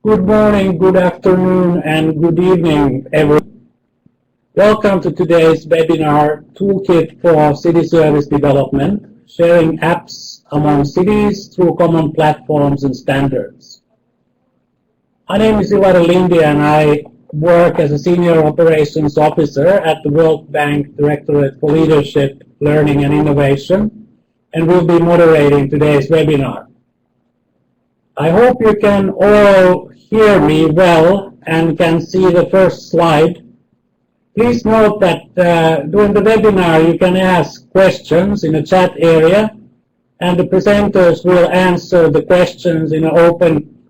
Good morning, good afternoon, and good evening, everyone. Welcome to today's webinar, Toolkit for City Service Development, sharing apps among cities through common platforms and standards. My name is Ivar Lindi, and I work as a Senior Operations Officer at the World Bank Directorate for Leadership, Learning and Innovation, and will be moderating today's webinar. I hope you can all hear me well and can see the first slide. Please note that during the webinar you can ask questions in the chat area, and the presenters will answer the questions in an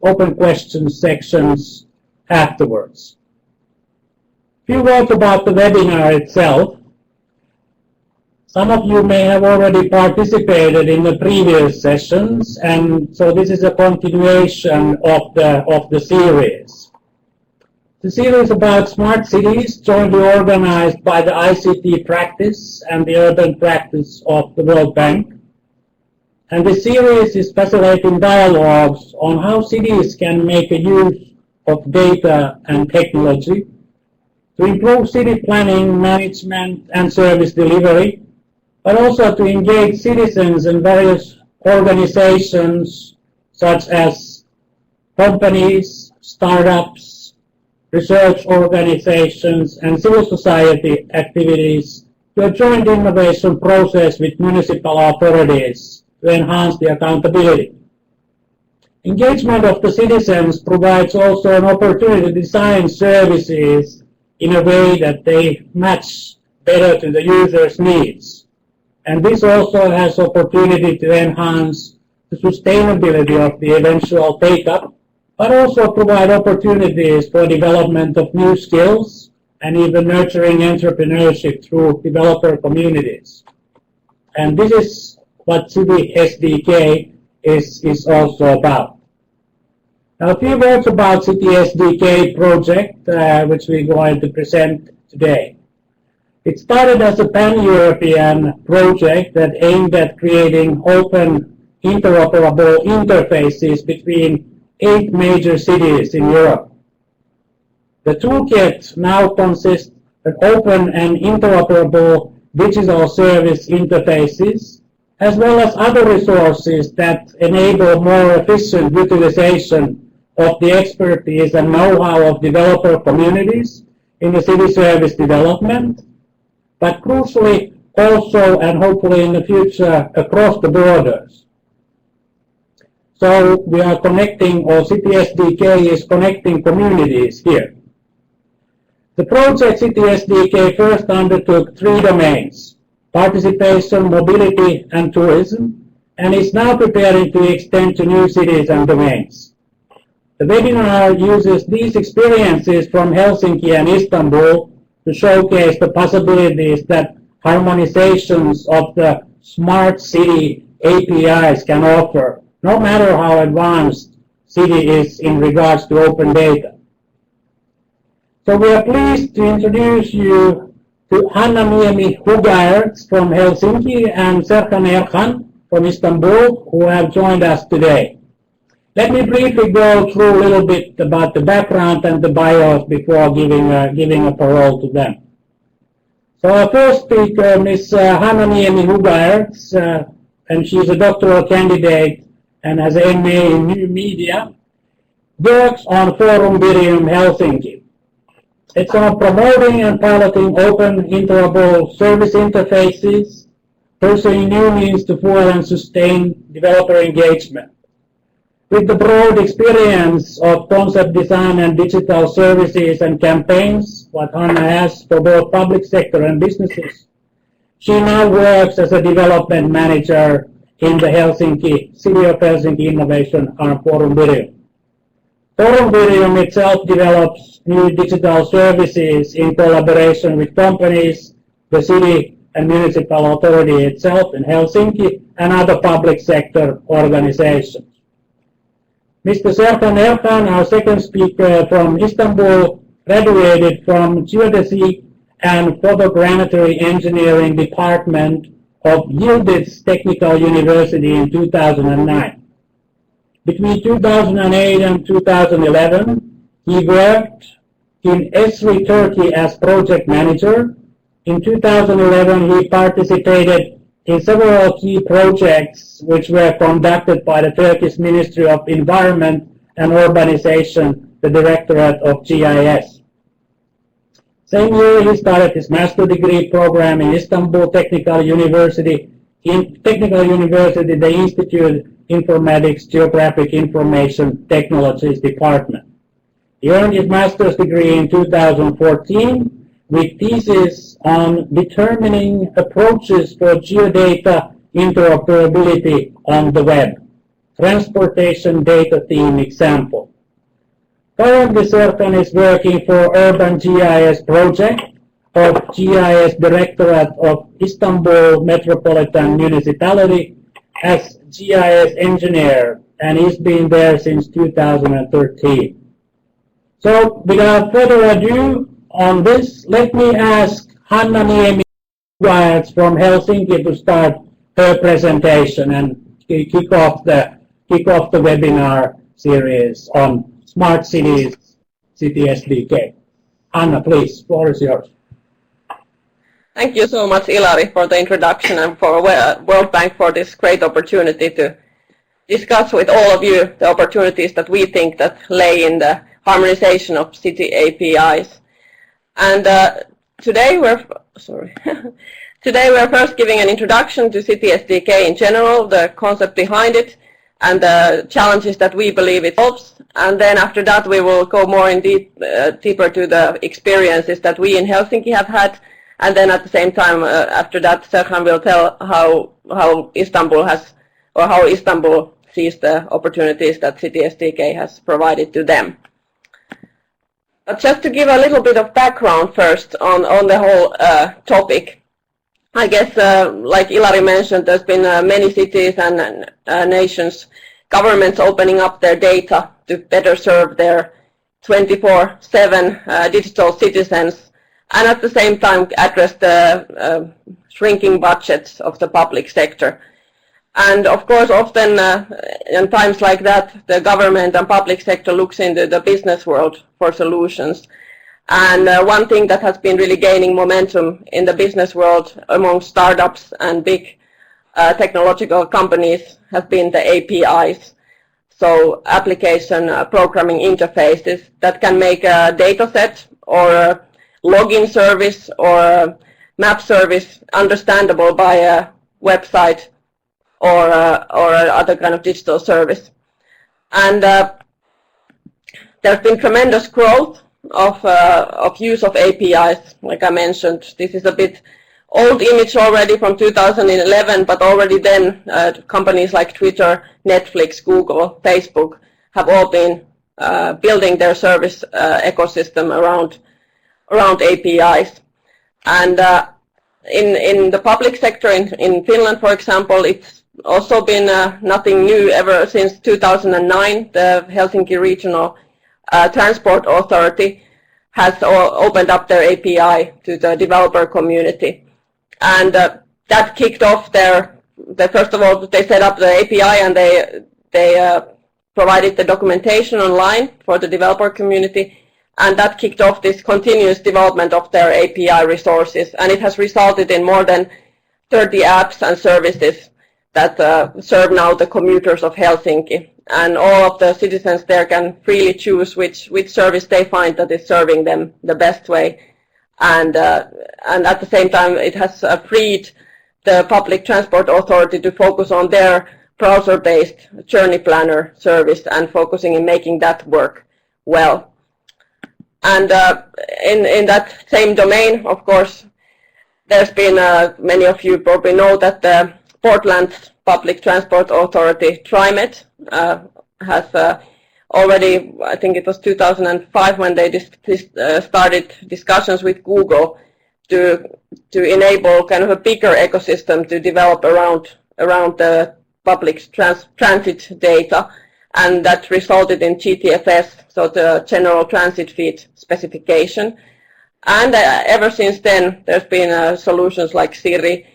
open questions sections afterwards. A few words about the webinar itself. Some of you may have already participated in the previous sessions, and so this is a continuation of the series. The series about smart cities, jointly organized by the ICT practice and the urban practice of the World Bank. And the series is facilitating dialogues on how cities can make a use of data and technology to improve city planning, management, and service delivery, but also to engage citizens in various organizations such as companies, startups, research organizations, and civil society activities to a joint innovation process with municipal authorities to enhance the accountability. Engagement of the citizens provides also an opportunity to design services in a way that they match better to the user's needs. And this also has opportunity to enhance the sustainability of the eventual take-up, but also provide opportunities for development of new skills and even nurturing entrepreneurship through developer communities. And this is what CitySDK is also about. Now, a few words about CitySDK project, which we're going to present today. It started as a pan-European project that aimed at creating open, interoperable interfaces between 8 major cities in Europe. The toolkit now consists of open and interoperable digital service interfaces, as well as other resources that enable more efficient utilization of the expertise and know-how of developer communities in the city service development, but crucially also and hopefully in the future across the borders. So we are connecting, or CitySDK is connecting communities here. The project CitySDK first undertook 3 domains: participation, mobility, and tourism, and is now preparing to extend to new cities and domains. The webinar uses these experiences from Helsinki and Istanbul to showcase the possibilities that harmonizations of the smart city APIs can offer, no matter how advanced city is in regards to open data. So we are pleased to introduce you to Hanna-Niemi Hugaerts from Helsinki and Serkan Erkan from Istanbul, who have joined us today. Let me briefly go through a little bit about the background and the bios before giving a parole to them. So our first speaker, Ms. Hanna-Niemi Hugaerts, and she's a doctoral candidate and has an MA in New Media, works on Forum Virium Helsinki. It's on promoting and piloting open, interoperable service interfaces, pursuing new means to fuel and sustain developer engagement. With the broad experience of concept design and digital services and campaigns, what Hanna has for both public sector and businesses, she now works as a development manager in the City of Helsinki Innovation Arm Forum Virium. Forum Virium itself develops new digital services in collaboration with companies, the city and municipal authority itself in Helsinki, and other public sector organizations. Mr. Serkan Erkan, our second speaker from Istanbul, graduated from Geodesy and Photogrammetry Engineering Department of Yildiz Technical University in 2009. Between 2008 and 2011, he worked in Esri Turkey as project manager. In 2011, he participated in several key projects which were conducted by the Turkish Ministry of Environment and Urbanization, the Directorate of GIS. Same year, he started his master degree program in Istanbul Technical University. In Technical University, the Institute Informatics Geographic Information Technologies Department. He earned his master's degree in 2014 with thesis on determining approaches for geodata interoperability on the web. Transportation data theme example. Currently, Serkan is working for Urban GIS project of GIS Directorate of Istanbul Metropolitan Municipality as GIS engineer, and he's been there since 2013. So, without further ado on this, let me ask Hanna Niemi from Helsinki to start her presentation and kick off the webinar series on Smart Cities, CitySDK. Hanna, please, floor is yours. Thank you so much, Ilari, for the introduction and for World Bank for this great opportunity to discuss with all of you the opportunities that we think that lay in the harmonization of city APIs. And today we're first giving an introduction to CitySDK in general, the concept behind it, and the challenges that we believe it solves. And then after that, we will go more in deeper to the experiences that we in Helsinki have had. And then at the same time, after that, Serkan will tell how Istanbul has, or how Istanbul sees the opportunities that CitySDK has provided to them. But just to give a little bit of background first on the whole topic, I guess, like Ilari mentioned, there's been many cities and nations, governments opening up their data to better serve their 24/7 digital citizens, and at the same time address the shrinking budgets of the public sector. And of course, often in times like that, the government and public sector looks into the business world for solutions. And one thing that has been really gaining momentum in the business world among startups and big technological companies has been the APIs. So application programming interfaces that can make a data set or a login service or a map service understandable by a website or other kind of digital service. And there's been tremendous growth of use of APIs. Like I mentioned, this is a bit old image already from 2011, but already then companies like Twitter, Netflix, Google, Facebook have all been building their service ecosystem around APIs. And in the public sector in Finland, for example, it's also been nothing new ever since 2009. The Helsinki Regional Transport Authority has opened up their API to the developer community. And that kicked off first of all, they set up the API and they provided the documentation online for the developer community. And that kicked off this continuous development of their API resources. And it has resulted in more than 30 apps and services that serve now the commuters of Helsinki. And all of the citizens there can freely choose which service they find that is serving them the best way. And at the same time, it has freed the Public Transport Authority to focus on their browser-based journey planner service and focusing in making that work well. And in that same domain, of course, there's been, many of you probably know that the Portland Public Transport Authority, TriMet, has already, I think it was 2005 when they started discussions with Google to enable kind of a bigger ecosystem to develop around the public transit data. And that resulted in GTFS, so the General Transit Feed Specification. And ever since then, there's been solutions like Siri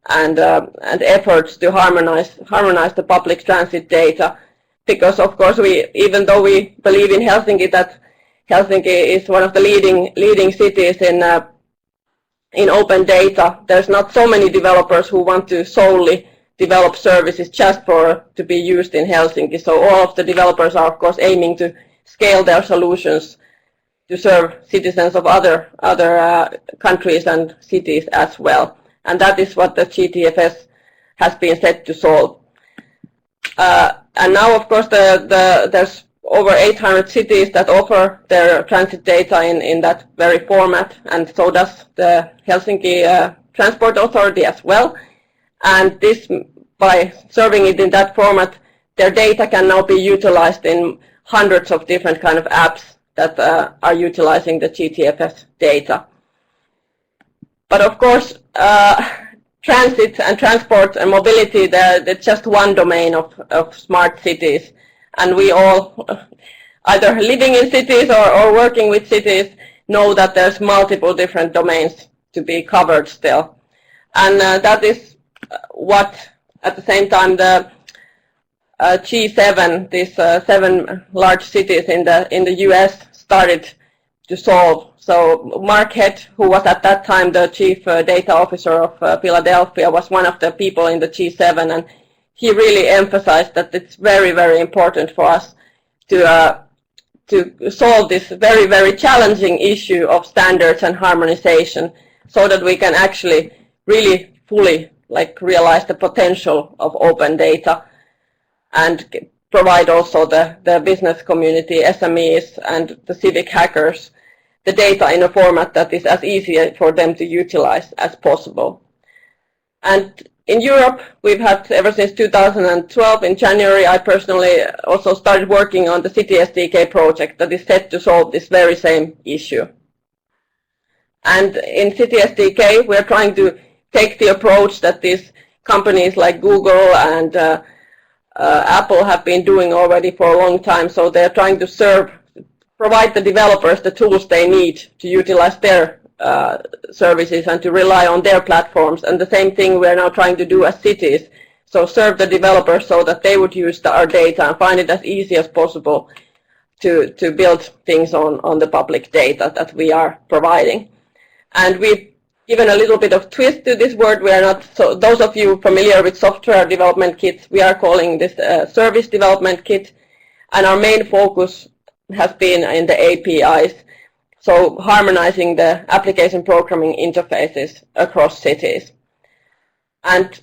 and efforts to harmonize the public transit data, because of course even though we believe in Helsinki that Helsinki is one of the leading cities in open data, there's not so many developers who want to solely develop services just to be used in Helsinki. So all of the developers are of course aiming to scale their solutions to serve citizens of other countries and cities as well. And that is what the GTFS has been set to solve. And now, of course, there's over 800 cities that offer their transit data in that very format, and so does the Helsinki Transport Authority as well. And this, by serving it in that format, their data can now be utilized in hundreds of different kind of apps that are utilizing the GTFS data. But of course, transit and transport and mobility, they're just one domain of smart cities. And we all, either living in cities or working with cities, know that there's multiple different domains to be covered still. And that is what, at the same time, the G7, these 7 large cities in the US, started to solve. So Mark Head, who was at that time the chief data officer of Philadelphia, was one of the people in the G7, and he really emphasized that it's very, very important for us to solve this very, very challenging issue of standards and harmonization, so that we can actually really fully realize the potential of open data and provide also the business community, SMEs, and the civic hackers the data in a format that is as easy for them to utilize as possible. And in Europe, we've had, ever since 2012, in January, I personally also started working on the CitySDK project that is set to solve this very same issue. And in CitySDK, we're trying to take the approach that these companies like Google and Apple have been doing already for a long time. So they're trying to provide the developers the tools they need to utilize their services and to rely on their platforms. And the same thing we're now trying to do as cities. So serve the developers so that they would use our data and find it as easy as possible to build things on the public data that we are providing. And we've given a little bit of twist to this word. We are not, so those of you familiar with software development kits, we are calling this service development kit. And our main focus has been in the APIs, so harmonizing the application programming interfaces across cities. And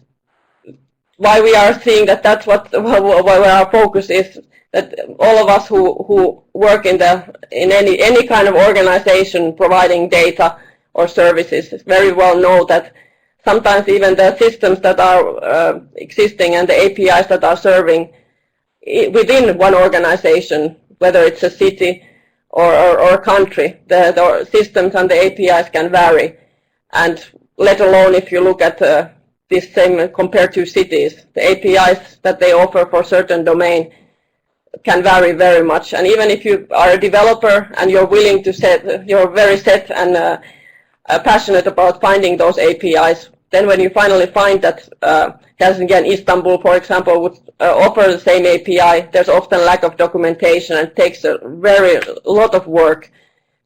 why we are seeing that that's where our focus is, that all of us who work in any kind of organization providing data or services very well know that sometimes even the systems that are existing and the APIs that are serving within one organization, whether it's a city or a country, the systems and the APIs can vary. And let alone if you look at this same compared to cities, the APIs that they offer for certain domain can vary very much. And even if you are a developer and you're willing to you're very set and passionate about finding those APIs, then when you finally find that Helsinki and Istanbul, for example, would offer the same API, there's often lack of documentation, and it takes a lot of work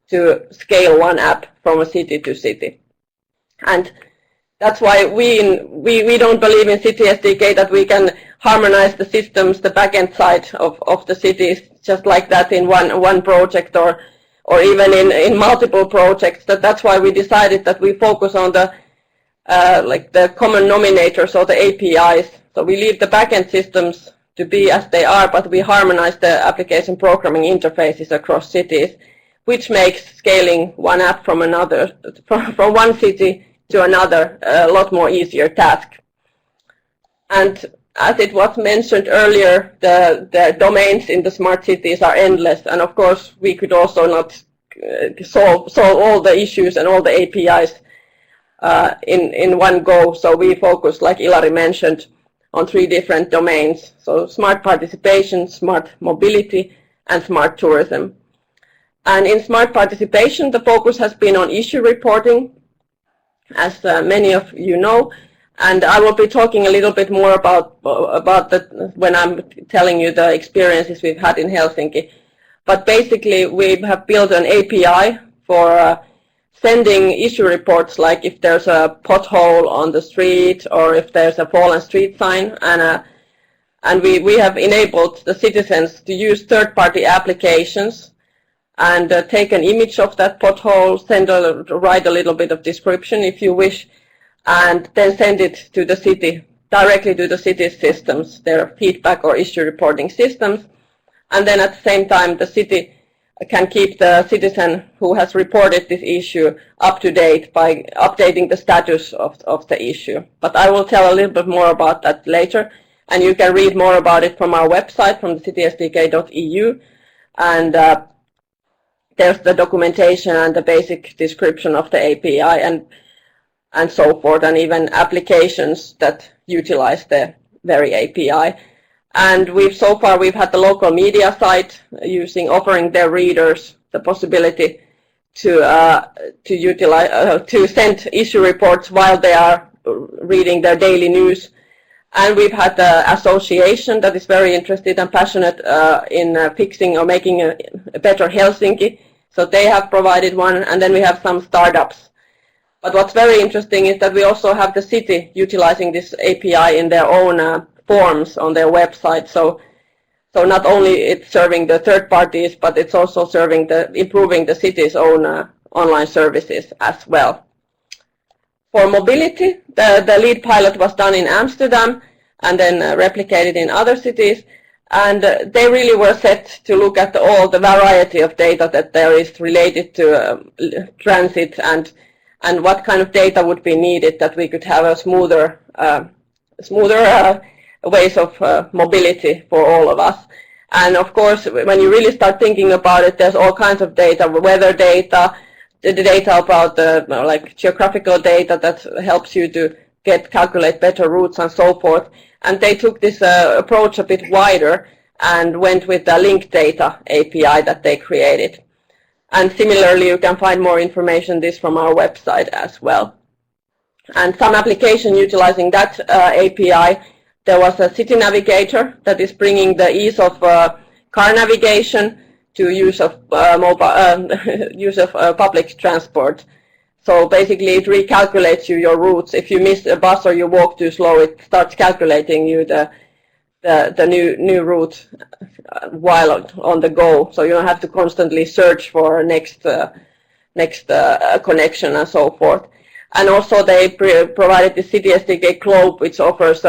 to scale one app from a city to city. And that's why we don't believe in CitySDK that we can harmonize the systems, the backend side of the cities, just like that in one project or even in multiple projects. That's why we decided that we focus on the common denominator, so the APIs. So we leave the backend systems to be as they are, but we harmonize the application programming interfaces across cities, which makes scaling one app from one city to another a lot more easier task. And as it was mentioned earlier, the domains in the smart cities are endless, and of course we could also not solve all the issues and all the APIs in one go. So we focus, like Ilari mentioned, on 3 different domains. So smart participation, smart mobility, and smart tourism. And in smart participation, the focus has been on issue reporting, as many of you know. And I will be talking a little bit more about that when I'm telling you the experiences we've had in Helsinki. But basically, we have built an API for sending issue reports, like if there's a pothole on the street or if there's a fallen street sign, and we have enabled the citizens to use third-party applications and take an image of that pothole, write a little bit of description if you wish, and then send it to the city, directly to the city's systems, their feedback or issue reporting systems. And then at the same time, the city can keep the citizen who has reported this issue up to date by updating the status of the issue. But I will tell a little bit more about that later. And you can read more about it from our website, from the citysdk.eu. And there's the documentation and the basic description of the API and so forth, and even applications that utilize the very API. And so far we've had the local media site offering their readers the possibility to send issue reports while they are reading their daily news. And we've had the association that is very interested and passionate in fixing or making a better Helsinki. So they have provided one, and then we have some startups. But what's very interesting is that we also have the city utilizing this API in their own forms on their website. So not only it's serving the third parties, but it's also improving the city's own online services as well. For mobility, the lead pilot was done in Amsterdam and then replicated in other cities. And they really were set to look at all the variety of data that there is related to transit and what kind of data would be needed that we could have a smoother ways of mobility for all of us. And of course, when you really start thinking about it, there's all kinds of data, weather data, the data about like geographical data that helps you to calculate better routes and so forth. And they took this approach a bit wider and went with the linked data API that they created. And similarly, you can find more information this from our website as well. And some application utilizing that API, there was a city navigator that is bringing the ease of car navigation to use of public transport. So basically, it recalculates your routes. If you miss a bus or you walk too slow, it starts calculating you the new route while on the go. So you don't have to constantly search for next connection and so forth. And also, they provided the CitySDK Globe, which offers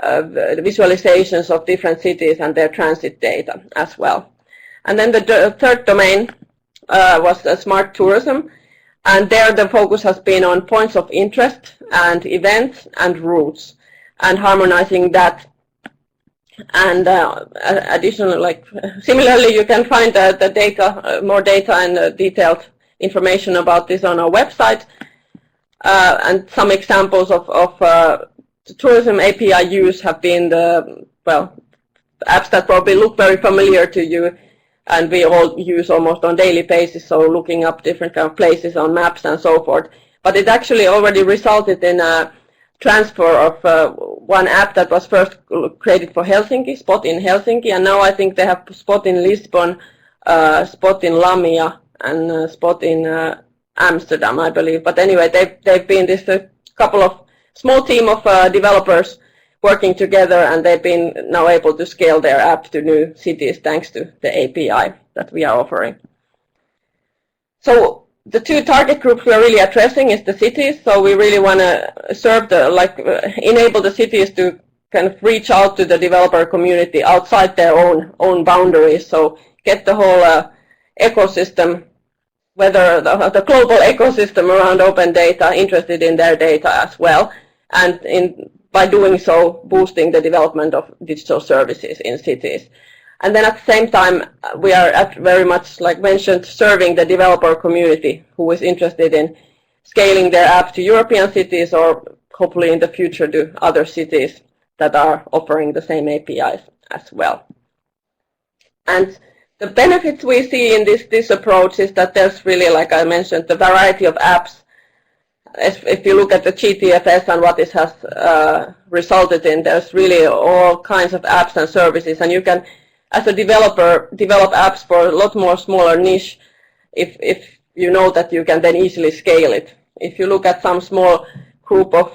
visualizations of different cities and their transit data as well. And then the third domain was smart tourism. And there the focus has been on points of interest and events and routes and harmonizing that. And additionally, similarly, you can find the data, more data and detailed information about this on our website. And some examples of tourism API use have been the apps that probably look very familiar to you, and we all use almost on daily basis, so looking up different kind of places on maps and so forth. But it actually already resulted in a transfer of one app that was first created for Helsinki, Spot in Helsinki, and now I think they have Spot in Lisbon, Spot in Lamia, and Spot in Amsterdam, I believe. But anyway, they've been this couple of small team of developers working together, and they've been now able to scale their app to new cities thanks to the API that we are offering. So the two target groups we are really addressing is the cities. So we really want to serve enable the cities to kind of reach out to the developer community outside their own boundaries. So get the whole ecosystem, whether the global ecosystem around open data, interested in their data as well, and by doing so, boosting the development of digital services in cities. And then at the same time, we are very much, like mentioned, serving the developer community who is interested in scaling their app to European cities or hopefully in the future to other cities that are offering the same APIs as well. And the benefits we see in this approach is that there's really, like I mentioned, the variety of apps if you look at the GTFS and what this has resulted in, there's really all kinds of apps and services, and you can, as a developer, develop apps for a lot more smaller niche if you know that you can then easily scale it. If you look at some small group of,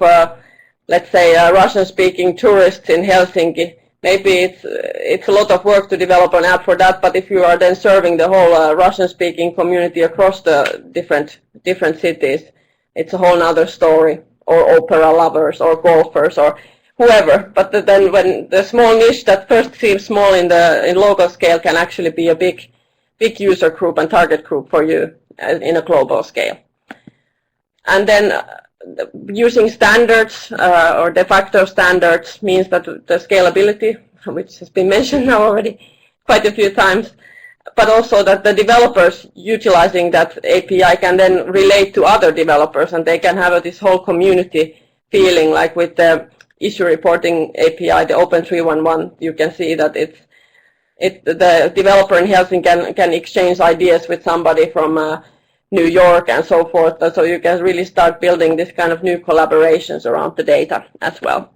let's say, Russian-speaking tourists in Helsinki, maybe it's a lot of work to develop an app for that, but if you are then serving the whole Russian-speaking community across the different cities, it's a whole other story, or opera lovers, or golfers, or whoever. But then when the small niche that first seems small in local scale can actually be a big user group and target group for you in a global scale. And then using standards or de facto standards means that the scalability, which has been mentioned now already quite a few times, but also that the developers utilizing that API can then relate to other developers, and they can have this whole community feeling, like with the issue reporting API, the Open 311, you can see that the developer in Helsinki can exchange ideas with somebody from New York and so forth, so you can really start building this kind of new collaborations around the data as well.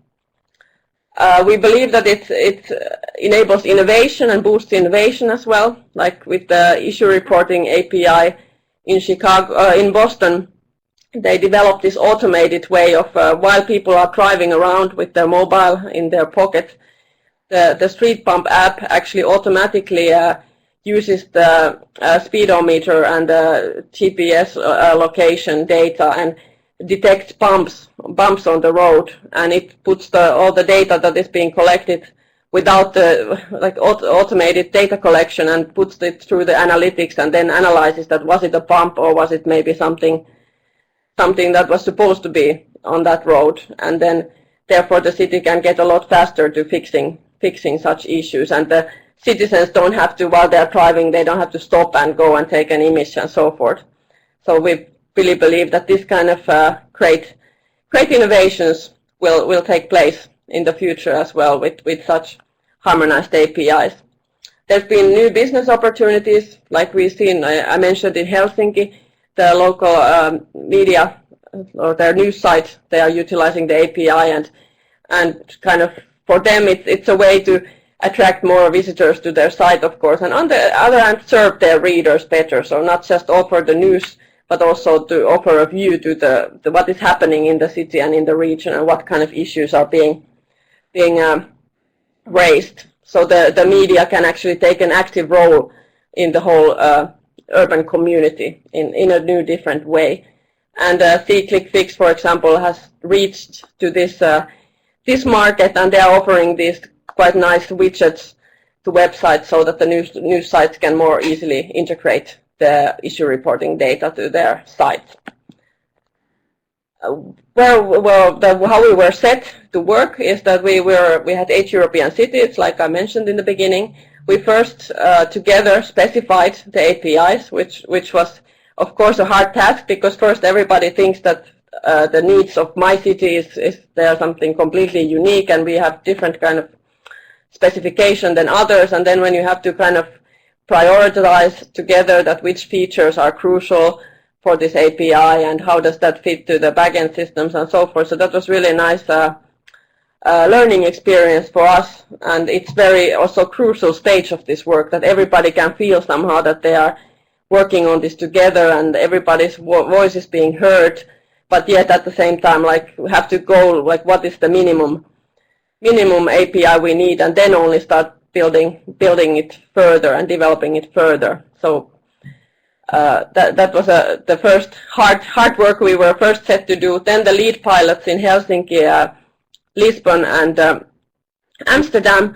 We believe that it enables innovation and boosts innovation as well, like with the issue reporting API in Boston. They developed this automated way of, while people are driving around with their mobile in their pocket, the Street Pump app actually automatically uses the speedometer and the GPS location data and detects bumps on the road, and it puts all the data that is being collected without the automated data collection, and puts it through the analytics, and then analyzes that was it a bump or was it maybe something that was supposed to be on that road, and then therefore the city can get a lot faster to fixing such issues, and the citizens don't have to, while they're driving, they don't have to stop and go and take an image and so forth. So we really believe that this kind of great innovations will take place in the future as well with such harmonized APIs. There's been new business opportunities, like we've seen, I mentioned in Helsinki, the local media or their news site, they are utilizing the API, and kind of for them it's a way to attract more visitors to their site, of course, and on the other hand serve their readers better, so not just offer the news, but also to offer a view to the what is happening in the city and in the region, and what kind of issues are being raised. So the media can actually take an active role in the whole urban community in a new, different way. And C-Click-Fix, for example, has reached to this market, and they are offering these quite nice widgets to websites so that the news sites can more easily integrate the issue reporting data to their sites. How we were set to work is that we had 8 European cities, like I mentioned in the beginning. We first together specified the APIs, which was of course a hard task, because first everybody thinks that the needs of my city is there something completely unique, and we have different kind of specification than others, and then when you have to kind of prioritize together that which features are crucial for this API and how does that fit to the backend systems and so forth. So that was really a nice learning experience for us, and it's very also crucial stage of this work that everybody can feel somehow that they are working on this together and everybody's voice is being heard, but yet at the same time, like, we have to go, like, what is the minimum API we need, and then only start building it further and developing it further. So that was the first hard work we were first set to do. Then the lead pilots in Helsinki, Lisbon, and Amsterdam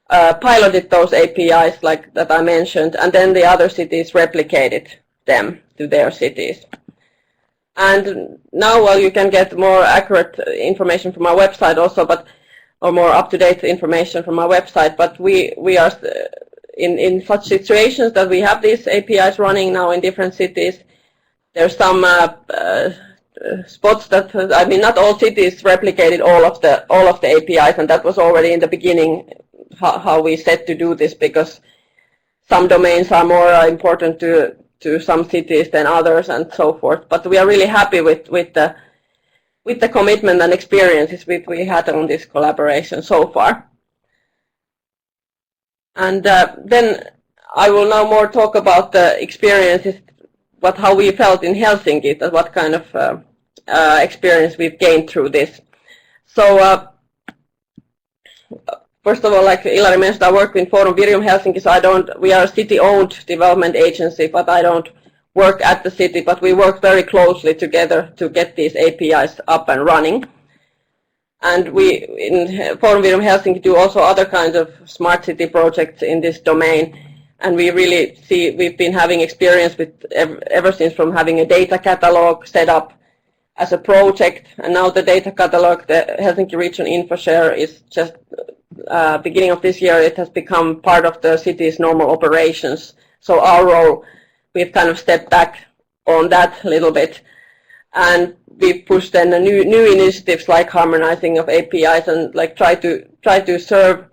piloted those APIs like that I mentioned, and then the other cities replicated them to their cities. And now, well, you can get more accurate information from our website also, or more up-to-date information from our website, but we are in such situations that we have these APIs running now in different cities. There's some spots that, I mean, not all cities replicated all of the APIs, and that was already in the beginning how we set to do this, because some domains are more important to to some cities than others and so forth. But we are really happy with the commitment and experiences we had on this collaboration so far. And then I will now more talk about the experiences, how we felt in Helsinki, what kind of experience we've gained through this. So first of all, like Ilari mentioned, I work in Forum Virium Helsinki, so we are a city-owned development agency, but I don't work at the city, but we work very closely together to get these APIs up and running. And we, in Forum Virium Helsinki, do also other kinds of smart city projects in this domain. And we really see, we've been having experience with ever since from having a data catalog set up as a project. And now the data catalog, the Helsinki Region InfoShare, is just beginning of this year, it has become part of the city's normal operations. So our role, we've kind of stepped back on that a little bit. And we pushed then the new initiatives like harmonizing of APIs and like try to serve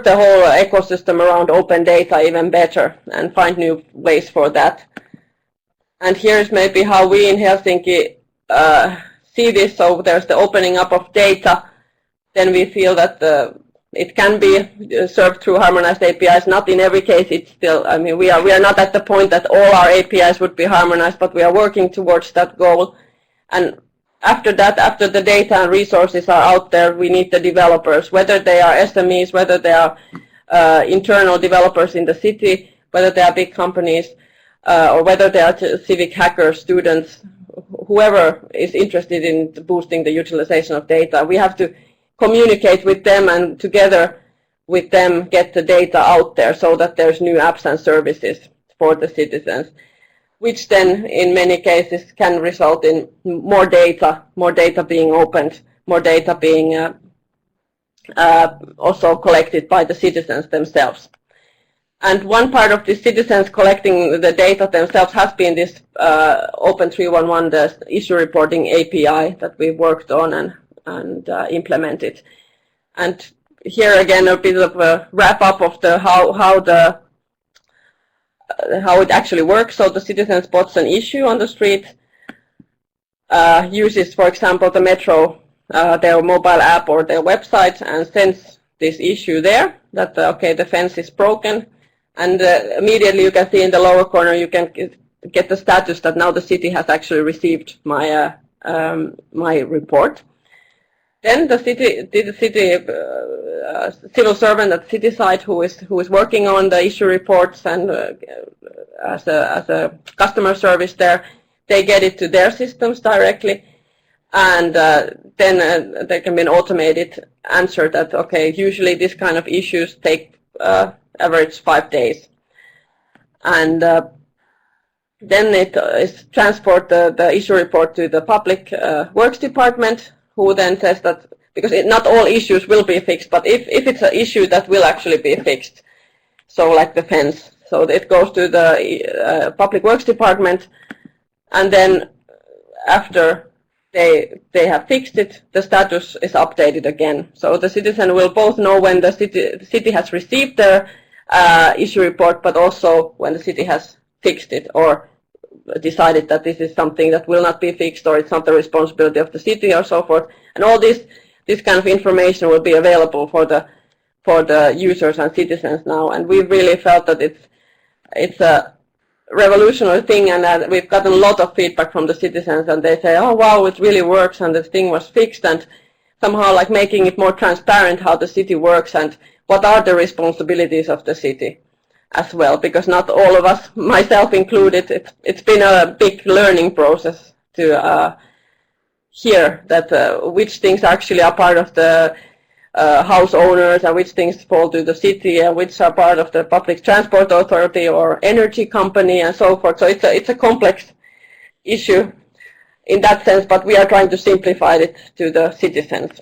the whole ecosystem around open data even better and find new ways for that. And here's maybe how we in Helsinki see this. So there's the opening up of data. Then we feel that it can be served through harmonized APIs. Not in every case. It's still. I mean, we are not at the point that all our APIs would be harmonized, but we are working towards that goal. And after that, after the data and resources are out there, we need the developers, whether they are SMEs, whether they are internal developers in the city, whether they are big companies, or whether they are civic hackers, students, whoever is interested in boosting the utilization of data. We have to communicate with them and together with them get the data out there so that there's new apps and services for the citizens, which then in many cases can result in more data being opened, more data being also collected by the citizens themselves. And one part of the citizens collecting the data themselves has been this Open 311, the issue reporting API that we worked on and implemented. And here again a bit of a wrap up of the how it actually works. So the citizen spots an issue on the street, uses, for example, the Metro, their mobile app or their website, and sends this issue there that okay, the fence is broken, and immediately you can see in the lower corner you can get the status that now the city has actually received my my report. Then the civil servant at the city side who is working on the issue reports and as a customer service there, they get it to their systems directly, and then there can be an automated answer that okay, usually this kind of issues take average 5 days, and then it is transport the issue report to the public works department, who then says that, because not all issues will be fixed, but if it's an issue that will actually be fixed, so like the fence, so it goes to the public works department, and then after they have fixed it, the status is updated again. So the citizen will both know when the city has received their issue report, but also when the city has fixed it or decided that this is something that will not be fixed, or it's not the responsibility of the city, or so forth. And all this kind of information will be available for the users and citizens now. And we really felt that it's a revolutionary thing, and that we've gotten a lot of feedback from the citizens, and they say, oh wow, it really works, and this thing was fixed, and somehow like making it more transparent how the city works and what are the responsibilities of the city as well, because not all of us, myself included, it's been a big learning process to hear that which things actually are part of the house owners and which things fall to the city and which are part of the public transport authority or energy company and so forth. So it's a complex issue in that sense, but we are trying to simplify it to the citizens.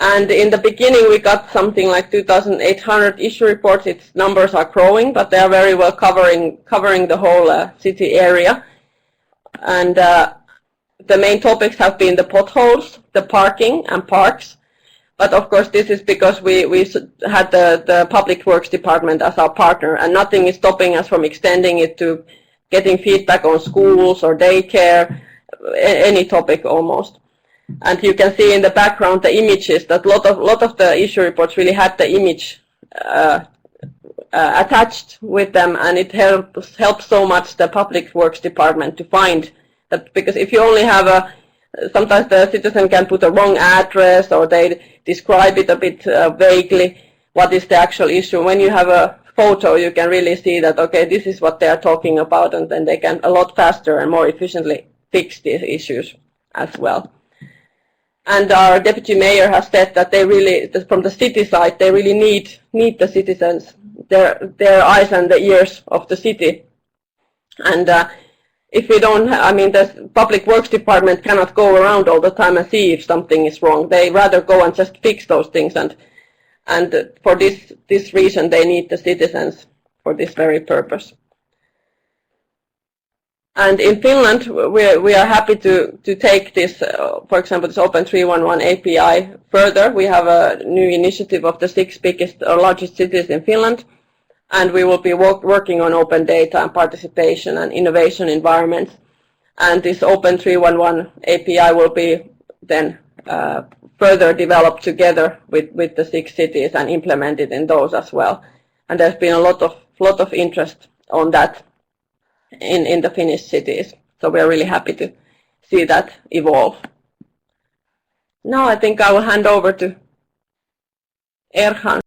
And in the beginning, we got something like 2,800 issue reports. Its numbers are growing, but they are very well covering the whole city area. And the main topics have been the potholes, the parking and parks. But of course, this is because we had the Public Works Department as our partner, and nothing is stopping us from extending it to getting feedback on schools or daycare, any topic almost. And you can see in the background the images that lot of the issue reports really had the image attached with them, and it helps so much the Public Works Department to find that, because if you only have sometimes the citizen can put a wrong address, or they describe it a bit vaguely what is the actual issue. When you have a photo, you can really see that, okay, this is what they are talking about, and then they can a lot faster and more efficiently fix these issues as well. And our deputy mayor has said that they really, from the city side, they really need the citizens, their eyes and the ears of the city. And if we don't, I mean, the Public Works Department cannot go around all the time and see if something is wrong. They rather go and just fix those things, and for this reason they need the citizens for this very purpose. And in Finland, we are happy to take this, for example, this Open 311 API further. We have a new initiative of the 6 biggest or largest cities in Finland, and we will be working on open data and participation and innovation environments. And this Open 311 API will be then further developed together with the 6 cities and implemented in those as well. And there's been a lot of interest on that in the Finnish cities. So we are really happy to see that evolve. Now I think I will hand over to Erhan.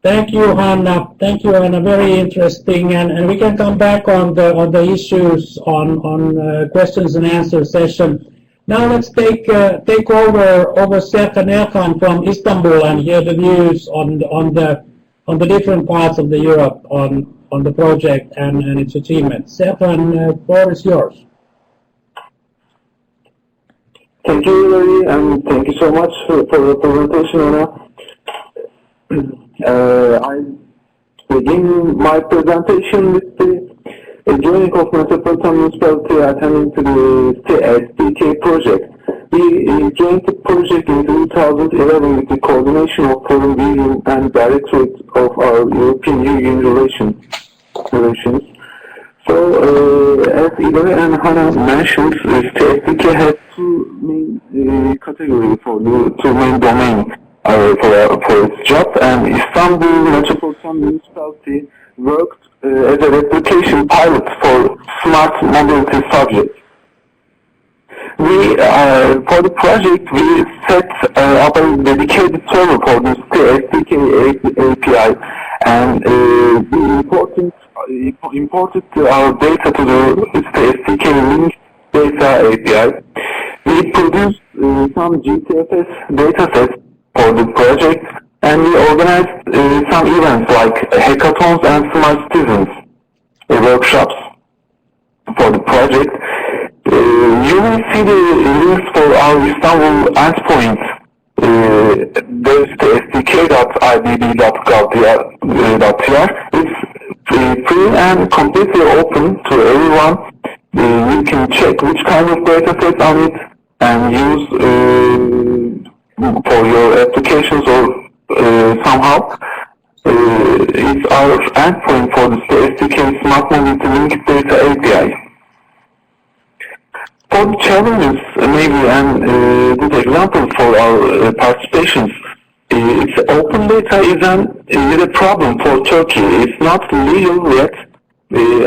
Thank you, Hanna. Thank you, Hanna. Very interesting, and we can come back on the issues on questions and answer session. Now let's take over Stefan Erkan from Istanbul and hear the views on the different parts of the Europe on the project and its achievements. Stefan, the floor is yours. Thank you, Larry, and thank you so much for the presentation, Anna. I begin my presentation with the joining of Metropolitan Municipality attending to the CitySDK project. We joined the project in 2011 with the coordination of Foreign Union and Directorate of our European Union relations. So, as Ilari and Hanna mentioned, CitySDK has 2 main categories for the 2 main domains. For its job, and Istanbul Metropolitan Municipality worked as a replication pilot for smart mobility subjects. For the project, we set up a dedicated server for the SDK API, and we imported our data to the SDK link data API. We produced some GTFS datasets for the project, and we organized some events like hackathons and smart citizens workshops for the project. You will see the links for our Istanbul endpoint. There's the sdk.ibb.gov.tr. It's free and completely open to everyone. You can check which kind of data set on it and use for your applications or somehow. It's our endpoint for the SDK Smart Mobility Linked Data API. For the challenges, maybe, and good example for our participations, it's open data is a problem for Turkey. It's not legal yet.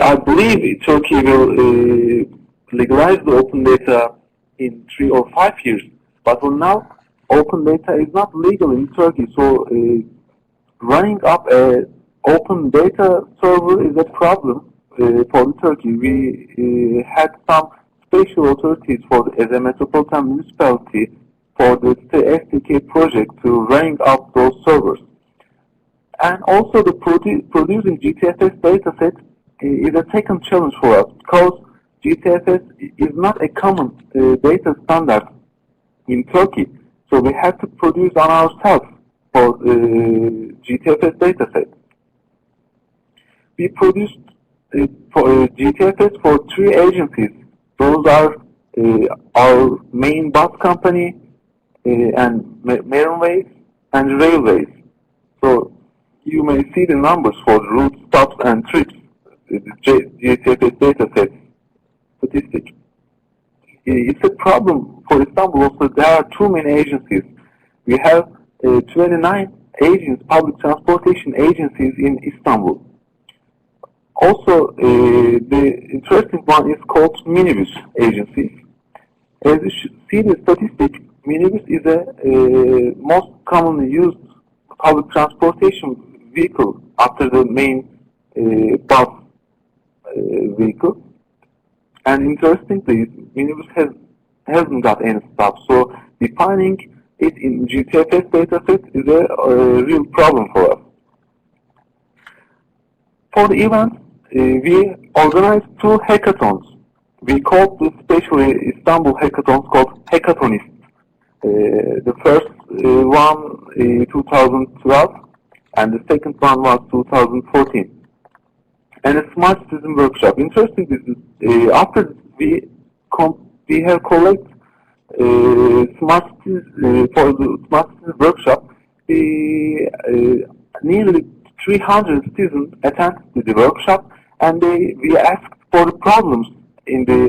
I believe Turkey will legalize the open data in 3 or 5 years. But for now, open data is not legal in Turkey, so running up a open data server is a problem for Turkey. We had some special authorities as a metropolitan municipality for the SDK project to running up those servers. And also the producing GTFS dataset is a second challenge for us, because GTFS is not a common data standard in Turkey. So we have to produce on ourselves for GTFS dataset. We produced for GTFS for 3 agencies. Those are our main bus company, and railways and railways. So you may see the numbers for the route, stops, and trips, the GTFS dataset statistic. It's a problem for Istanbul also. There are too many agencies. We have 29 public transportation agencies in Istanbul. Also, the interesting one is called minibus agencies. As you should see the statistic, minibus is a most commonly used public transportation vehicle after the main bus vehicle. And interestingly, minibus hasn't got any stops. So defining it in GTFS dataset is a real problem for us. For the event, we organized 2 hackathons. We called the especially Istanbul hackathons called Hackathonists. The first one 2012 and the second one was 2014. And a smart citizen workshop. Interesting is after we have collected smart citizen for the smart citizen workshop, nearly 300 students attended the workshop, and we asked for the problems in the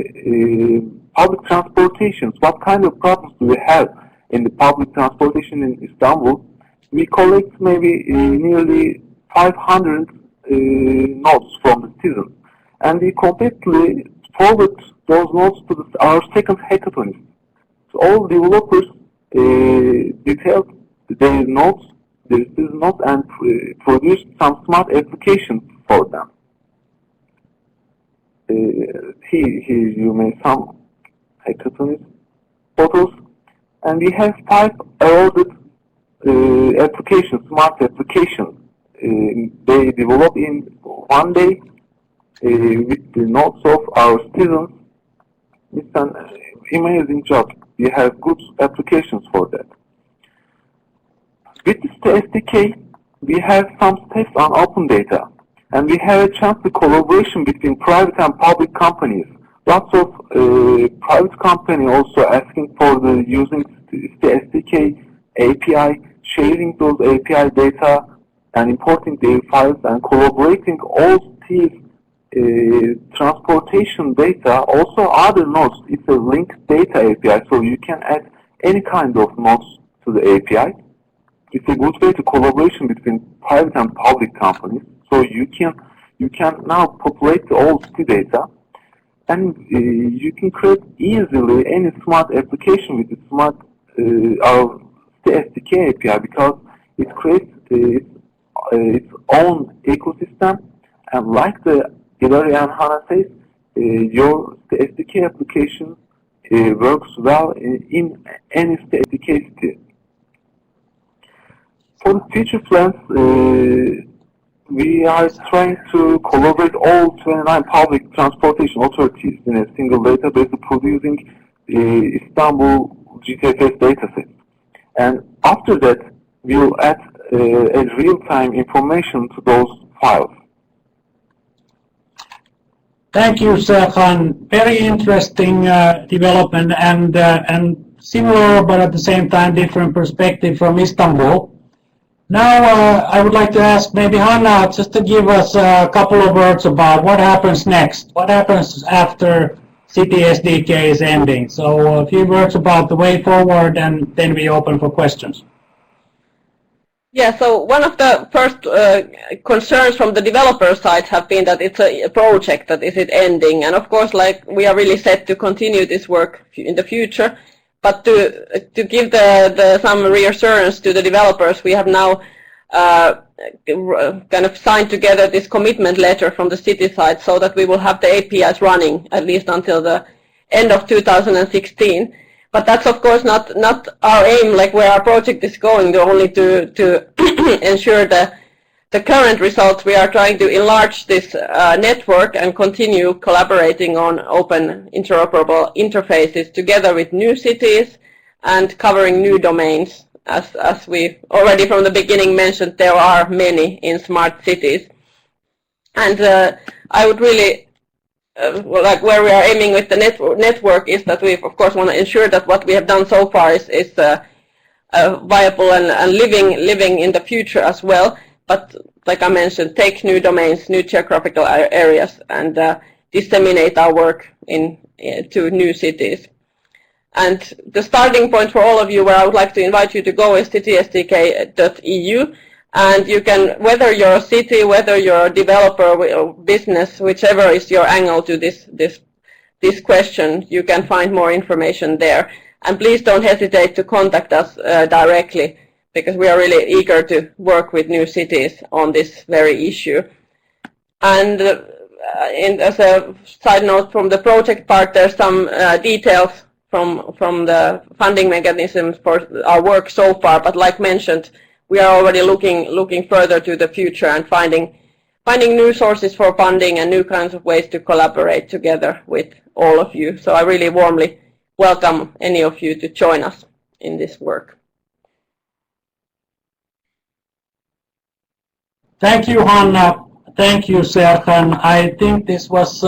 public transportations. What kind of problems do we have in the public transportation in Istanbul? We collect maybe nearly 500 notes from the students, and we completely forward those notes to our second hackathon. So all developers detailed their notes, their student notes, and produced some smart applications for them. Here you may some hackathon photos, and we have 5 awarded applications, smart applications. They develop in 1 day with the notes of our students. It's an amazing job. We have good applications for that. With the SDK, we have some steps on open data, and we have a chance to collaboration between private and public companies. Lots of private companies also asking for the using the SDK API, sharing those API data and importing their files and collaborating all these transportation data. Also other nodes, it's a linked data API, so you can add any kind of nodes to the API. It's a good way to collaboration between private and public companies. So you can now populate all the data, and you can create easily any smart application with the smart our SDK API, because it creates its own ecosystem, and like the Hilary and Hannah says, your SDK application works well in any SDK city. For the future plans, we are trying to collaborate all 29 public transportation authorities in a single database producing Istanbul GTFS dataset. And after that, we will add a real-time information to those files. Thank you, Serkan. Very interesting development and similar, but at the same time different perspective from Istanbul. Now I would like to ask maybe Hannah just to give us a couple of words about what happens next. What happens after CitySDK is ending? So a few words about the way forward, and then we open for questions. Yeah, so one of the first concerns from the developer side have been that it's a project, that is it ending, and of course, like, we are really set to continue this work in the future, but to give some reassurance to the developers, we have now kind of signed together this commitment letter from the city side, so that we will have the APIs running at least until the end of 2016. But that's of course not our aim, like where our project is going, only to ensure the current results. We are trying to enlarge this network and continue collaborating on open interoperable interfaces together with new cities and covering new domains. As we already from the beginning mentioned, there are many in smart cities. And I would really well, like where we are aiming with the network is that we of course want to ensure that what we have done so far is viable and living in the future as well. But like I mentioned, take new domains, new geographical areas, and disseminate our work to new cities. And the starting point for all of you, where I would like to invite you to go, is citysdk.eu. And you can, whether you're a city, whether you're a developer or business, whichever is your angle to this question, you can find more information there. And please don't hesitate to contact us directly, because we are really eager to work with new cities on this very issue. And as a side note from the project part, there's some details from the funding mechanisms for our work so far. But like mentioned, we are already looking further to the future and finding new sources for funding and new kinds of ways to collaborate together with all of you. So I really warmly welcome any of you to join us in this work. Thank you, Hanna. Thank you, Serkan. I think this was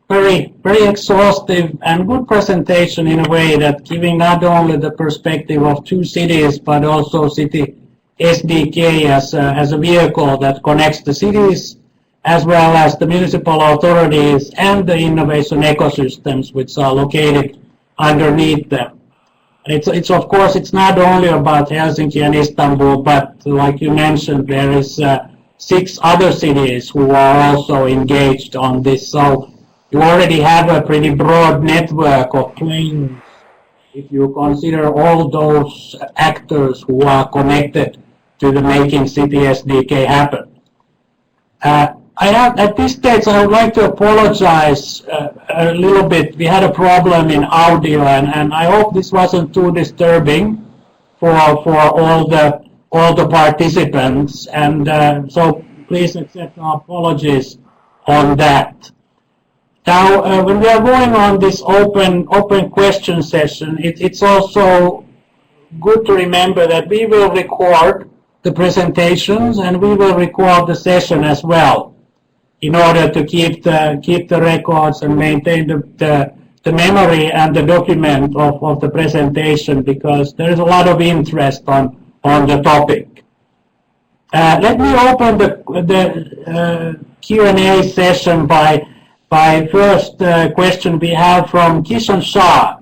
very exhaustive and good presentation in a way that giving not only the perspective of two cities, but also CitySDK as a vehicle that connects the cities as well as the municipal authorities and the innovation ecosystems which are located underneath them. It's of course, it's not only about Helsinki and Istanbul, but like you mentioned, there is 6 other cities who are also engaged on this. So you already have a pretty broad network of players if you consider all those actors who are connected to the making CitySDK happen. At this stage, I would like to apologize a little bit. We had a problem in audio, and I hope this wasn't too disturbing for all the participants. And so please accept our apologies on that. Now, when we are going on this open question session, it's also good to remember that we will record the presentations and we will record the session as well, in order to keep the records and maintain the memory and the document of the presentation, because there is a lot of interest on the topic. Let me open the Q&A session by first question we have from Kishan Shah,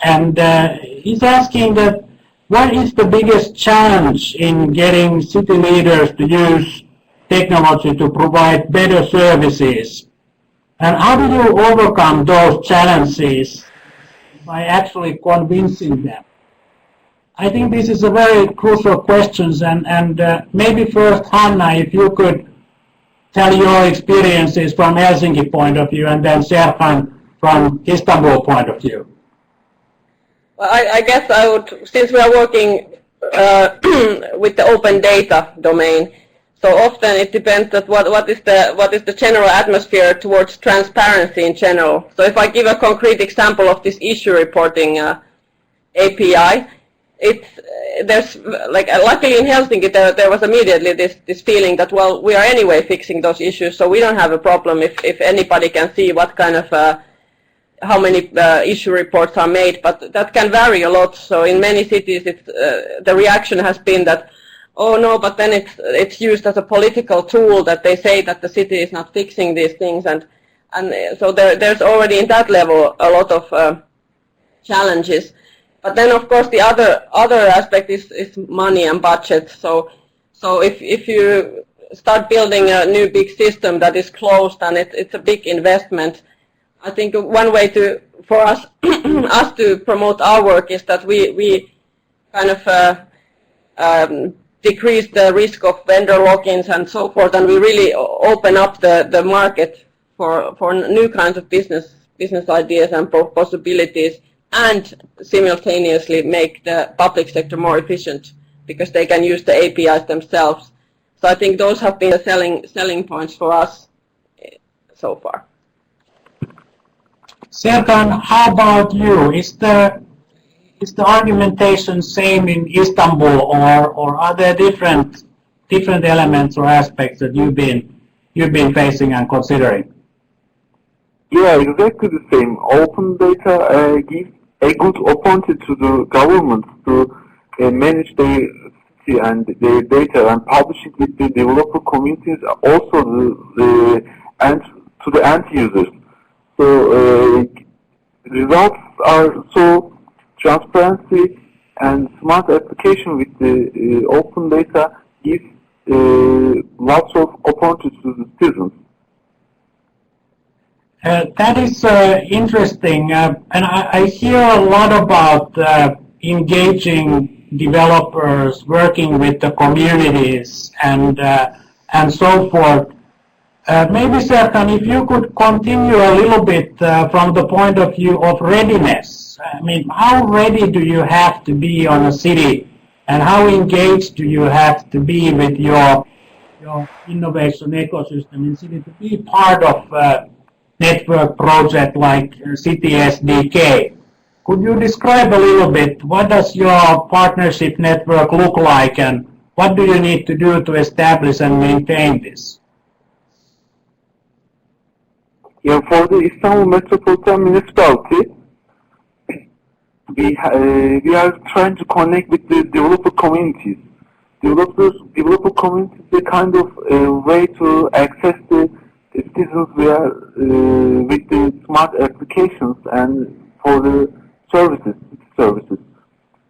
and he's asking that what is the biggest challenge in getting city leaders to use technology to provide better services, and how do you overcome those challenges by actually convincing them? I think this is a very crucial question, and maybe first, Hanna, if you could tell your experiences from Helsinki point of view, and then Serkan from Istanbul point of view. Well, I guess I would, since we are working with the open data domain, so often it depends on what is the general atmosphere towards transparency in general. So if I give a concrete example of this issue reporting API, there's like luckily in Helsinki there was immediately this feeling that, well, we are anyway fixing those issues, so we don't have a problem if anybody can see what kind of how many issue reports are made, but that can vary a lot. So in many cities the reaction has been that, oh no, but then it's used as a political tool, that they say that the city is not fixing these things, and so there's already in that level a lot of challenges. But then of course the other aspect is money and budget. So if you start building a new big system that is closed and it's a big investment, I think one way for us to promote our work is that we kind of decrease the risk of vendor lock-ins and so forth, and we really open up the market for new kinds of business ideas and possibilities, and simultaneously make the public sector more efficient because they can use the APIs themselves. So I think those have been the selling points for us so far. Serkan, how about you? Is the argumentation same in Istanbul, or are there different elements or aspects that you've been facing and considering? Yeah, exactly the same. Open data gives a good opportunity to the government to manage their city and their data and publish it with the developer communities, also and to the end users. So results are so transparency and smart application with the open data gives lots of opportunities to the citizens. That is interesting, and I hear a lot about engaging developers, working with the communities, and so forth. Maybe, Serkan, if you could continue a little bit from the point of view of readiness. I mean, how ready do you have to be on a city, and how engaged do you have to be with your innovation ecosystem in city to be part of network project like CitySDK? Could you describe a little bit what does your partnership network look like, and what do you need to do to establish and maintain this? Yeah, for the Istanbul Metropolitan Municipality, we are trying to connect with the developer communities. Developer communities is a kind of way to access the citizens with the smart applications and for the services.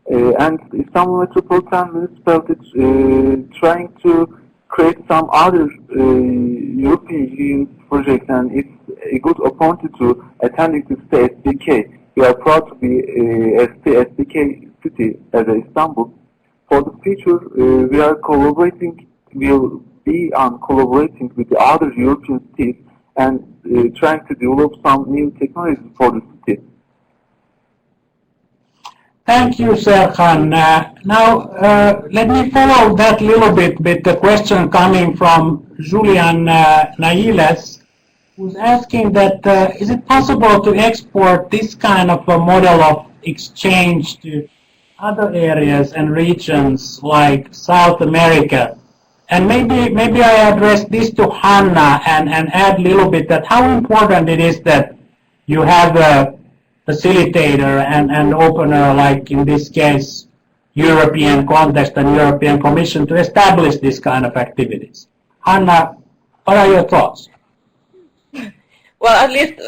And Istanbul Metropolitan Municipality is trying to create some other European Union projects, and it's a good opportunity to attending to CitySDK. We are proud to be a CitySDK city as Istanbul. For the future, we are collaborating. We'll be collaborating with the other European cities and trying to develop some new technologies for the city. Thank you, Serkan. Now, let me follow that little bit with the question coming from Julian Nailes, who's asking that is it possible to export this kind of a model of exchange to other areas and regions like South America? And maybe I address this to Hanna and add a little bit that how important it is that you have a facilitator and opener, like in this case, European context and European Commission to establish this kind of activities. Hanna, what are your thoughts? Well, at least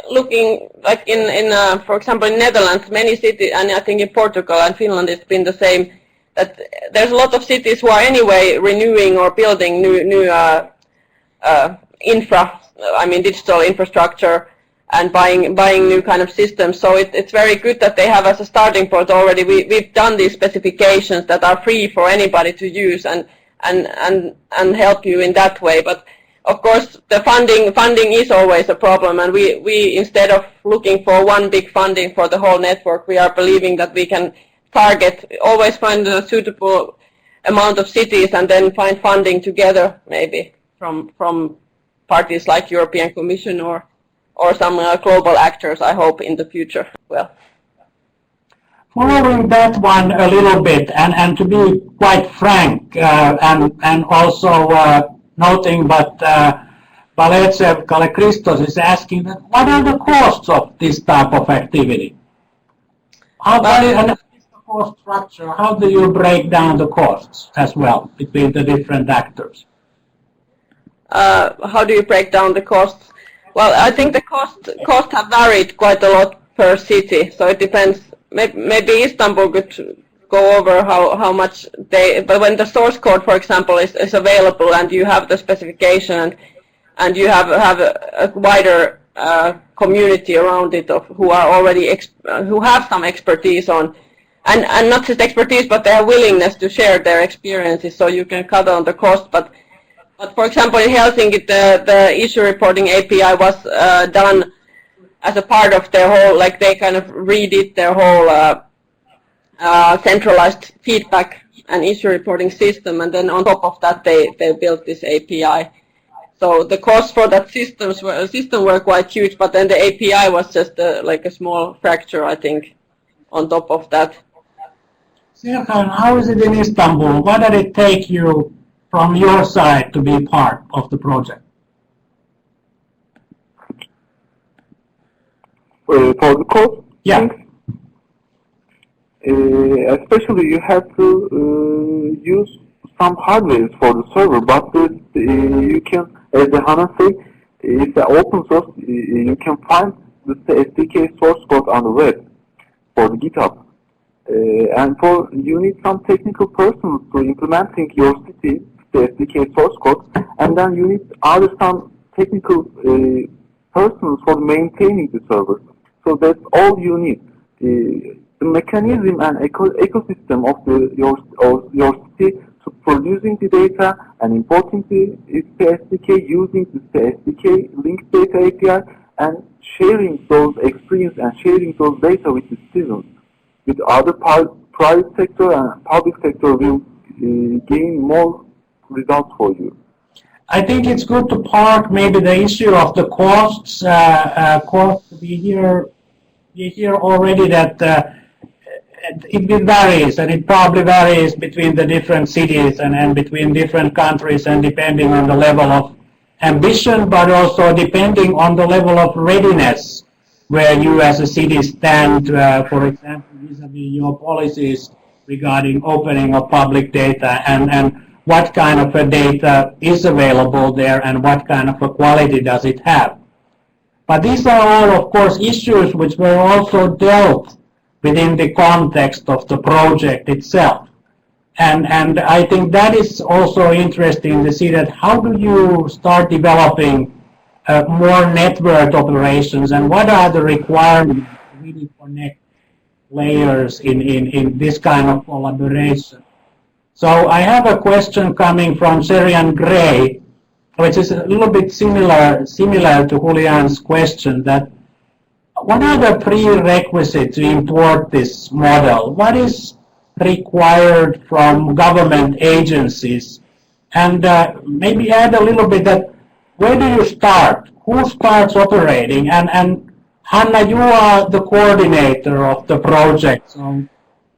looking like in for example, in Netherlands, many cities, and I think in Portugal and Finland it's been the same, that there's a lot of cities who are anyway renewing or building new digital infrastructure and buying new kind of systems. So it's very good that they have as a starting point already. We've done these specifications that are free for anybody to use and help you in that way. But of course, the funding is always a problem, and we instead of looking for one big funding for the whole network, we are believing that we can always find a suitable amount of cities and then find funding together, maybe from parties like European Commission or some global actors, I hope, in the future. Well, following that one a little bit, and to be quite frank, and also noting that Baletsev Kalekristos is asking that what are the costs of this type of activity? And the cost structure, how do you break down the costs as well between the different actors? How do you break down the costs? Well, I think the costs have varied quite a lot per city, so it depends. Maybe Istanbul could go over how much but when the source code, for example, is available and you have the specification and you have a wider community around it of who are already who have some expertise on, and not just expertise, but their willingness to share their experiences, so you can cut on the cost. But for example, in Helsinki, the issue reporting API was done as a part of their whole, like they kind of redid their whole centralized feedback and issue reporting system, and then on top of that they built this API. So the costs for that system were quite huge, but then the API was just like a small fracture, I think, on top of that. Serkan, how is it in Istanbul? What did it take you from your side to be part of the project? for the code Yeah. things. Especially you have to use some hardware for the server, but you can, as the HANA say, it's an open source. You can find the SDK source code on the web for the GitHub. And for you need some technical persons to implementing your city the SDK source code, and then you need other some technical persons for maintaining the server. So that's all you need. The mechanism and ecosystem of your city to producing the data and importing the SDK, using the SDK linked data API, and sharing those experience and sharing those data with the citizens. With other private sector and public sector will gain more results for you. I think it's good to park maybe the issue of the costs. We hear already that it varies, and it probably varies between the different cities and between different countries, and depending on the level of ambition, but also depending on the level of readiness where you as a city stand, for example, vis-a-vis your policies regarding opening of public data, and what kind of a data is available there and what kind of a quality does it have. But these are all, of course, issues which were also dealt within the context of the project itself. And I think that is also interesting to see that how do you start developing more network operations, and what are the requirements to really connect layers in this kind of collaboration. So I have a question coming from Serian Gray, which is a little bit similar to Julian's question, that what are the prerequisites to import this model? What is required from government agencies? And maybe add a little bit that where do you start? Who starts operating? And Hanna, you are the coordinator of the project. So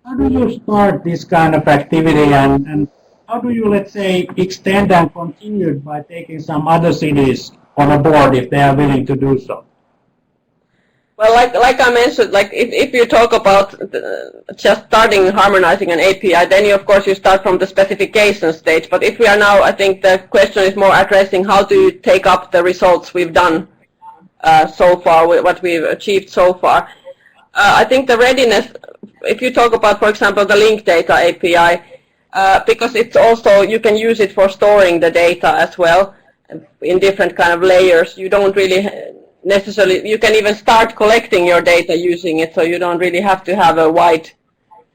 how do you start this kind of activity, and how do you, let's say, extend and continue it by taking some other cities on board if they are willing to do so? Well, like I mentioned, like if you talk about just starting harmonizing an API, then of course you start from the specification stage. But if we are now, I think the question is more addressing how do you take up the results we've done so far, what we've achieved so far. I think the readiness, if you talk about, for example, the link data API, because it's also, you can use it for storing the data as well in different kind of layers. You don't really necessarily, you can even start collecting your data using it, so you don't really have to have a wide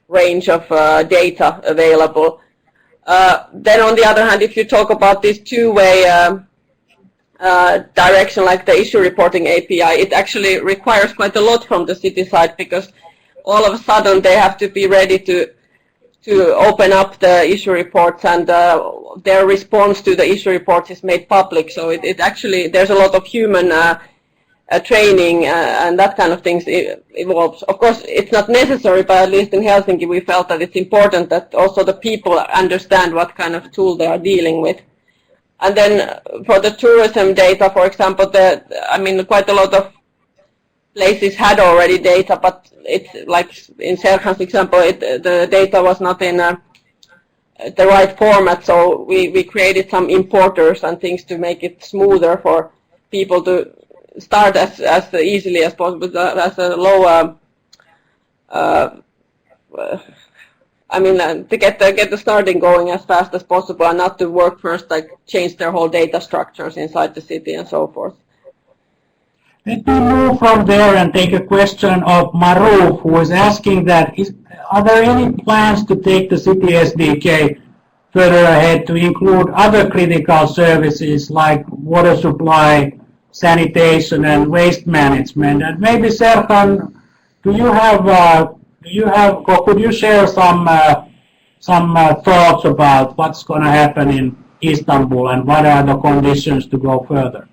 range of data available. Then on the other hand, if you talk about this two-way direction, like the issue reporting API, it actually requires quite a lot from the city side, because all of a sudden they have to be ready to open up the issue reports, and their response to the issue reports is made public. So it actually, there's a lot of human training and that kind of things evolves. Of course, it's not necessary, but at least in Helsinki we felt that it's important that also the people understand what kind of tool they are dealing with. And then for the tourism data, for example, I mean, quite a lot of places had already data, but it's like in Serkan's example, the data was not in the right format, so we created some importers and things to make it smoother for people to start as easily as possible, as a low, I mean, to get the starting going as fast as possible, and not to work first, like change their whole data structures inside the city and so forth. Let me move from there and take a question of Maruf, who is asking that, are there any plans to take the CitySDK further ahead to include other critical services like water supply, sanitation, and waste management? And maybe Serkan, could you share some thoughts about what's going to happen in Istanbul and what are the conditions to go further?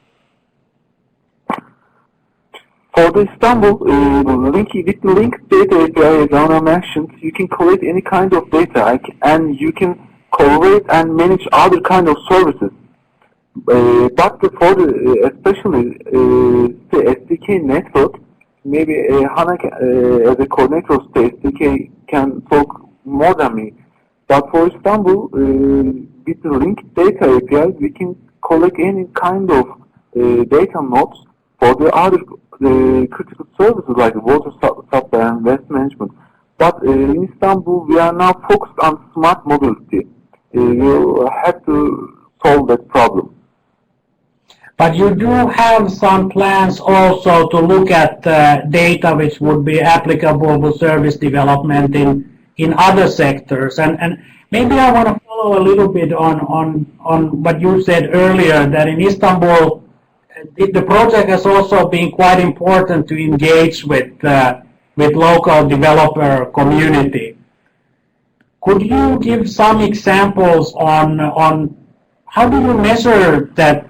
For the Istanbul, with the linked data API, as Anna mentioned, you can collect any kind of data, and you can collaborate and manage other kind of services. But for especially the SDK network, maybe Hana as a coordinator of SDK can talk more than me. But for Istanbul, with the linked data API, we can collect any kind of data nodes for the other critical services like water supply and waste management. But in Istanbul, we are now focused on smart mobility. You have to solve that problem. But you do have some plans also to look at data which would be applicable for service development in other sectors. And maybe I want to follow a little bit on what you said earlier, that in Istanbul, the project has also been quite important to engage with local developer community. Could you give some examples on how do you measure that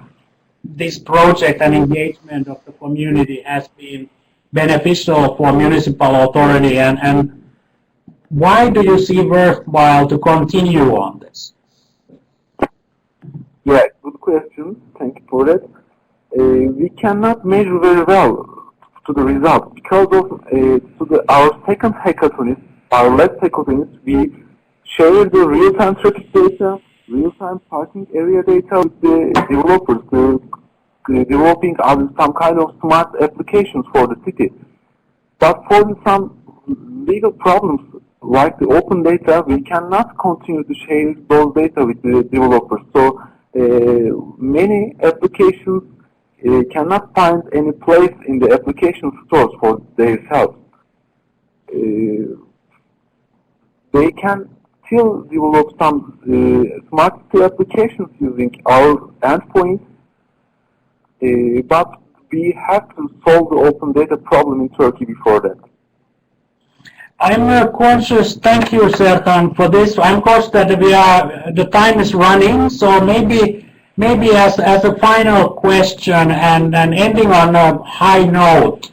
this project and engagement of the community has been beneficial for municipal authority, and why do you see worthwhile to continue on this? Yeah, good question. Thank you for that. We cannot measure very well to the result because of our second hackathon, our last hackathon, we share the real-time traffic data, real-time parking area data with the developers, developing some kind of smart applications for the city. But for some legal problems like the open data, we cannot continue to share those data with the developers. So many applications cannot find any place in the application stores for themselves. They can still develop some smart city applications using our endpoint, but we have to solve the open data problem in Turkey before that. I'm conscious, thank you, Serkan, for this. I'm conscious that the time is running, so maybe as a final question and ending on a high note,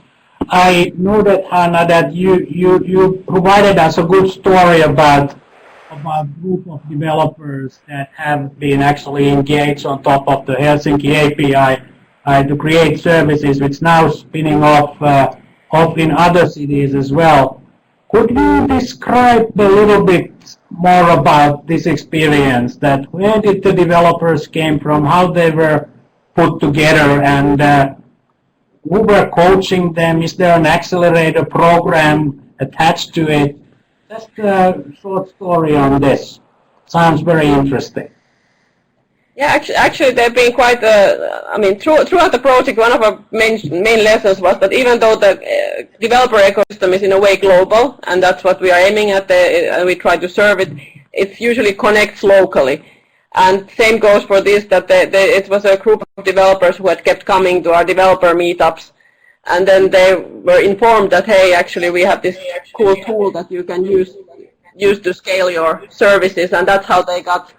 I know that, Hannah, that you provided us a good story about a group of developers that have been actually engaged on top of the Helsinki API to create services which now spinning off in other cities as well. Could you describe a little bit more about this experience, that where did the developers came from, how they were put together, and who were coaching them? Is there an accelerator program attached to it? Just a short story on this. Sounds very interesting. Yeah, actually, they've been quite. I mean, throughout the project, one of our main lessons was that even though the developer ecosystem is in a way global, and that's what we are aiming at, and we try to serve it, it usually connects locally. And same goes for this, that it was a group of developers who had kept coming to our developer meetups, and then they were informed that, hey, actually, we have this cool tool that you can use to scale your services, and that's how they got.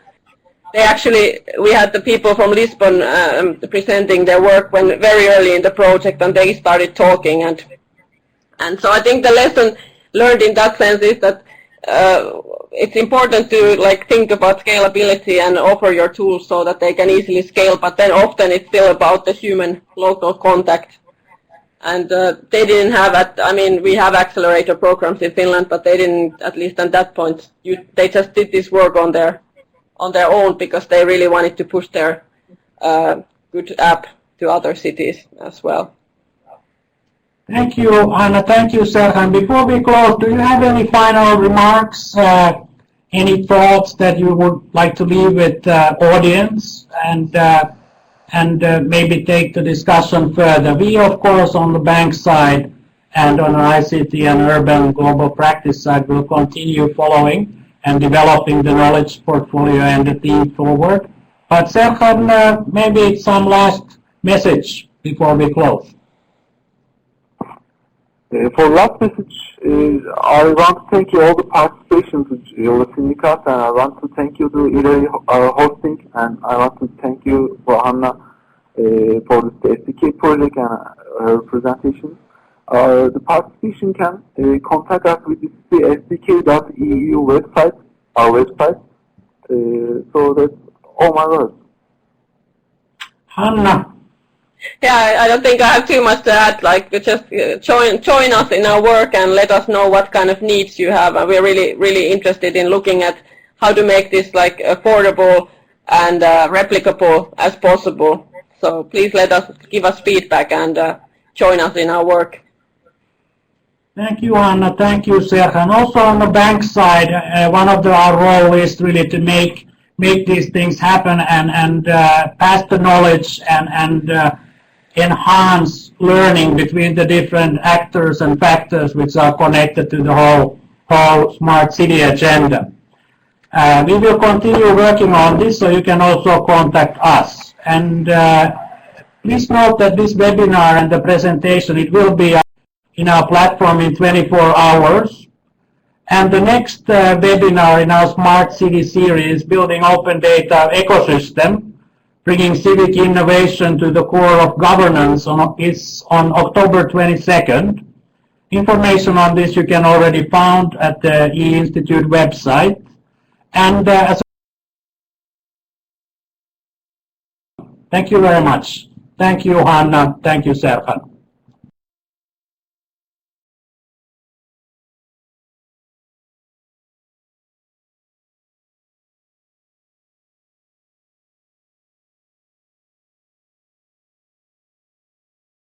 We had the people from Lisbon presenting their work very early in the project, and they started talking, and so I think the lesson learned in that sense is that it's important to think about scalability and offer your tools so that they can easily scale, but then often it's still about the human local contact. And they didn't have we have accelerator programs in Finland, but they didn't, at least at that point, they just did this work on their own because they really wanted to push their good app to other cities as well. Thank you, Anna. Thank you, Serkan. Before we close, do you have any final remarks, any thoughts that you would like to leave with the audience and maybe take the discussion further? We, of course, on the bank side and on our ICT and urban global practice side will continue following and developing the knowledge portfolio and the team forward. But Serkan, maybe some last message before we close. For last message, I want to thank you all the participation to listening us, and I want to thank you to Ilay hosting, and I want to thank you for Anna for the SDK project and her presentation. The participation can contact us with the CitySDK.eu website, our website. So that's all my words. Hanna, Yeah, I don't think I have too much to add. Like, just join us in our work and let us know what kind of needs you have. And we're really interested in looking at how to make this like affordable and replicable as possible. So please give us feedback and join us in our work. Thank you, Anna. Thank you, Serkan. And also on the bank side, one of our role is really to make these things happen and pass the knowledge and enhance learning between the different actors and factors which are connected to the whole smart city agenda. We will continue working on this, so you can also contact us. And please note that this webinar and the presentation, it will be in our platform in 24 hours. And the next webinar in our Smart City series, Building Open Data Ecosystem, Bringing Civic Innovation to the Core of Governance, is on October 22nd. Information on this you can already find at the E-Institute website. And thank you very much. Thank you, Hanna. Thank you, Serkan.